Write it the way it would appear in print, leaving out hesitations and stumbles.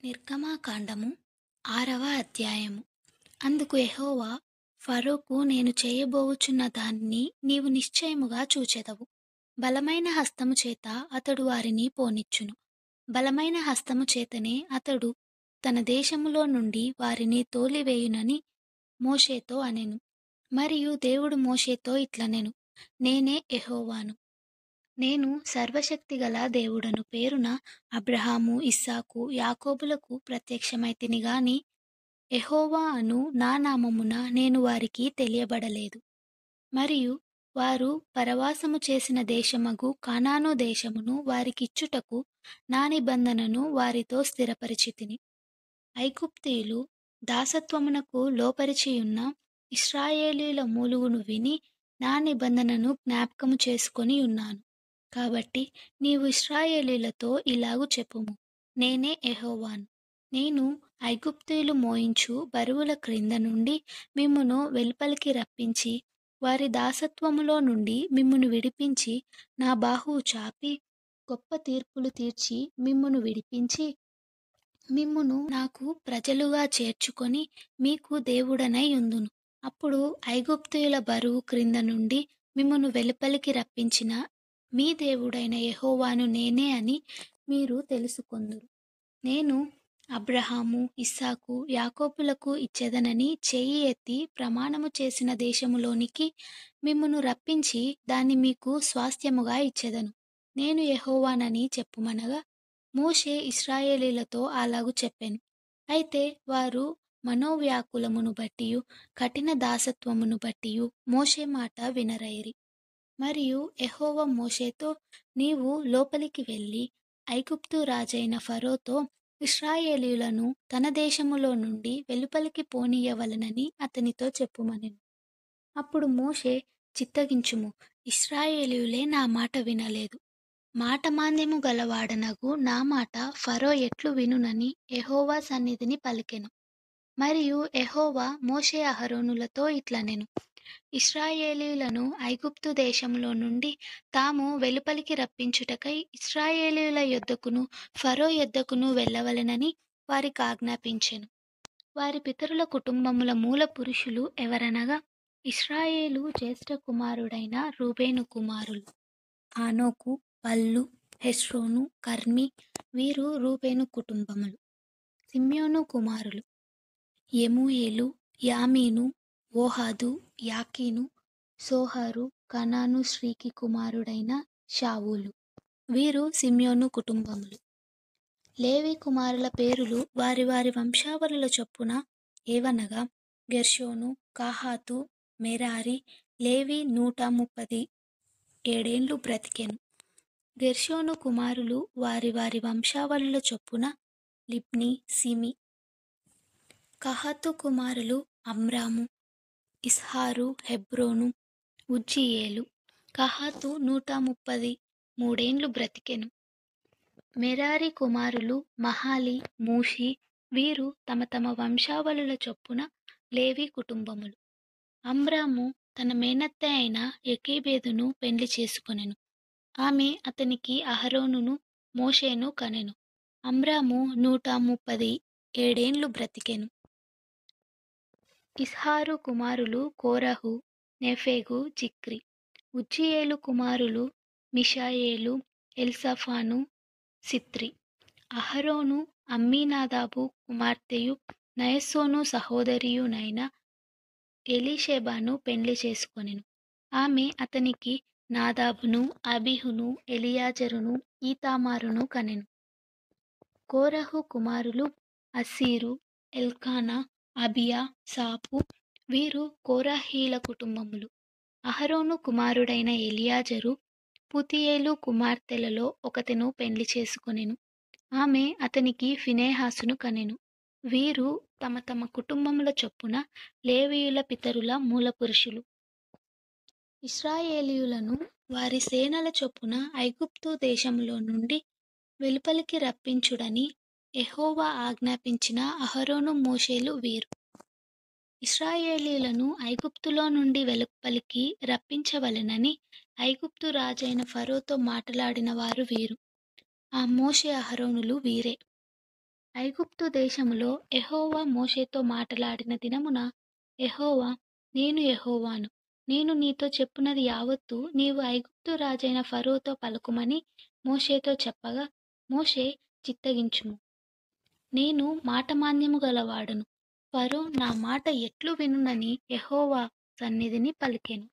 నిర్గమాకాండము 6వ అధ్యాయము. అందుకు యెహోవా ఫరోకు, నేను చేయబోవుచున్న దానిని నీవు నిశ్చయముగా చూచెదవు. బలమైన హస్తము చేత అతడు వారిని పోనిచ్చును. బలమైన హస్తము చేతనే అతడు తన దేశములో నుండి వారిని తోలివేయునని మోషేతో అనెను. మరియు దేవుడు మోషేతో ఇట్లనెను, నేనే యెహోవాను. నేను సర్వశక్తిగల దేవుడను పేరున అబ్రహాము, ఇస్సాకు, యాకోబులకు ప్రత్యక్షమైతిని గాని యెహోవా అను నా నామమున నేను వారికి తెలియబడలేదు. మరియు వారు పరవాసము చేసిన దేశమగు కానాను దేశమును వారికిచ్చుటకు నా నిబంధనను వారితో స్థిరపరిచితిని. ఐగుప్తీయులు దాసత్వమునకు లోపరిచియున్న ఇశ్రాయేలీయుల మూలుగును విని నా నిబంధనను జ్ఞాపకము చేసుకొని ఉన్నాను. కాబట్టి నీవు ఇశ్రాయేలీయులతో ఇలాగు చెప్పుము, నేనే యెహోవాను. నేను ఐగుప్తీయులు మోయించు బరువుల క్రింద నుండి మిమ్మును వెలుపలికి రప్పించి వారి దాసత్వములో నుండి మిమ్మును విడిపించి నా బాహువు చాపి గొప్ప తీర్పులు తీర్చి మిమ్మును విడిపించి మిమ్మును నాకు ప్రజలుగా చేర్చుకొని మీకు దేవుడనై యుందును. అప్పుడు ఐగుప్తీయుల బరువు క్రింద నుండి మిమ్మును వెలుపలికి రప్పించిన మీ దేవుడైన యెహోవాను నేనే అని మీరు తెలుసుకొందురు. నేను అబ్రహాము, ఇస్సాకు, యాకోబులకు ఇచ్చేదనని చేయి ఎత్తి ప్రమాణము చేసిన దేశములోనికి మిమ్మును రప్పించి దాన్ని మీకు స్వాస్థ్యముగా ఇచ్చెదను. నేను యెహోవానని చెప్పుమనగా మోషే ఇశ్రాయేలీయులతో అలాగు చెప్పెను. అయితే వారు మనోవ్యాకులమును బట్టియు కఠిన దాసత్వమును బట్టియు మోషే మాట వినరైరి. మరియు యెహోవా మోషేతో, నీవు లోపలికి వెళ్ళి ఐగుప్తు రాజైన ఫరోతో ఇశ్రాయేలీయులను తన దేశములో నుండి వెలుపలికి పోనీయవలెనని అతనితో చెప్పుమనెను. అప్పుడు మోషే, చిత్తగించుము, ఇశ్రాయేలీయులే నా మాట వినలేదు. మాటమాంద్యము గలవాడనగు నా మాట ఫరో ఎట్లు వినునని యెహోవా సన్నిధిని పలికెను. మరియు యెహోవా మోషే అహరోనులతో ఇట్లనెను, ఇశ్రాయేలీయులను ఐగుప్తు దేశములో నుండి తాము వెలుపలికి రప్పించుటకై ఇశ్రాయేలీయుల యొద్దకును ఫరో యొద్దకును వెళ్ళవలెనని వారికి ఆజ్ఞాపించెను. వారి పితరుల కుటుంబముల మూల పురుషులు ఎవరనగా ఇశ్రాయేలు జ్యేష్ఠ కుమారుడైన రూబేను కుమారులు ఆనోకు, పల్లు, హెస్రోను, కర్మి. వీరు రూబేను కుటుంబములు. సిమ్యోను కుమారులు యెమూయేలు, యామీను, ఓహాదు, యాకీను, సోహరు, కనాను స్త్రీకి కుమారుడైన షావూలు. వీరు సిమ్యోను కుటుంబములు. లేవి కుమారుల పేరులు వారి వారి వంశావళుల చొప్పున ఏవనగా గెర్షోను, కహాతు, మెరారి. లేవి 137 బ్రతికెను. గెర్షోను కుమారులు వారి వారి వంశావళుల చొప్పున లిబ్ని, సిమి. కహాతు కుమారులు అమ్రాము, ఇస్హారు, హెబ్రోను, ఉజ్జీయేలు. కహాతు 133 బ్రతికెను. మెరారి కుమారులు మహాలి, మూషి. వీరు తమ తమ వంశావళుల చొప్పున లేవి కుటుంబములు. అమ్రాము తన మేనత్త అయిన యోకెబెదును పెండ్లి చేసుకొనెను. ఆమె అతనికి అహరోనును మోషేను కనెను. అమ్రాము 137 బ్రతికెను. ఇస్హారు కుమారులు కోరహు, నెఫెగు, జిక్రి. ఉజ్జీయేలు కుమారులు మిషాయేలు, ఎల్సఫాను, సిత్రి. అహరోను అమ్మీనాదాబు కుమార్తెయు నయస్సోను సహోదరియునైన ఎలీషెబను పెండ్లి చేసుకొనెను. ఆమె అతనికి నాదాబును, అబీహును, ఎలియాజరును, ఈతామారును కనెను. కోరహు కుమారులు అస్సీరు, ఎల్కానా, అబియా, సాపు. వీరు కోరహీల కుటుంబములు. అహరోను కుమారుడైన ఎలియాజరు పుతియేలు కుమార్తెలలో ఒకతెను పెండ్లి చేసుకొనెను. ఆమె అతనికి ఫినెహాసును కనెను. వీరు తమ తమ కుటుంబముల చొప్పున లేవీయుల పితరుల మూలపురుషులు. ఇశ్రాయేలీయులను వారి సేనల చొప్పున ఐగుప్తు దేశములో నుండి వెలుపలికి రప్పించుడని యెహోవా ఆజ్ఞాపించిన అహరోను, మోషేలు వీరు. ఇశ్రాయేలీయులను ఐగుప్తులో నుండి వెలుపలికి రప్పించవలెనని ఐగుప్తు రాజైన ఫరోతో మాటలాడిన వారు వీరు. ఆ మోషే అహరోనులు వీరే. ఐగుప్తు దేశములో యెహోవా మోషేతో మాటలాడిన దినమున యెహోవా, నేను యెహోవాను. నేను నీతో చెప్పునది యావత్తూ నీవు ఐగుప్తు రాజైన ఫరోతో పలుకుమని మోషేతో చెప్పగా, మోషే చిత్తగించుము. నేను మాటమాన్యము గలవాడను. ఫరో నా మాట ఎట్లు వినునని యెహోవా సన్నిధిని పలికెను.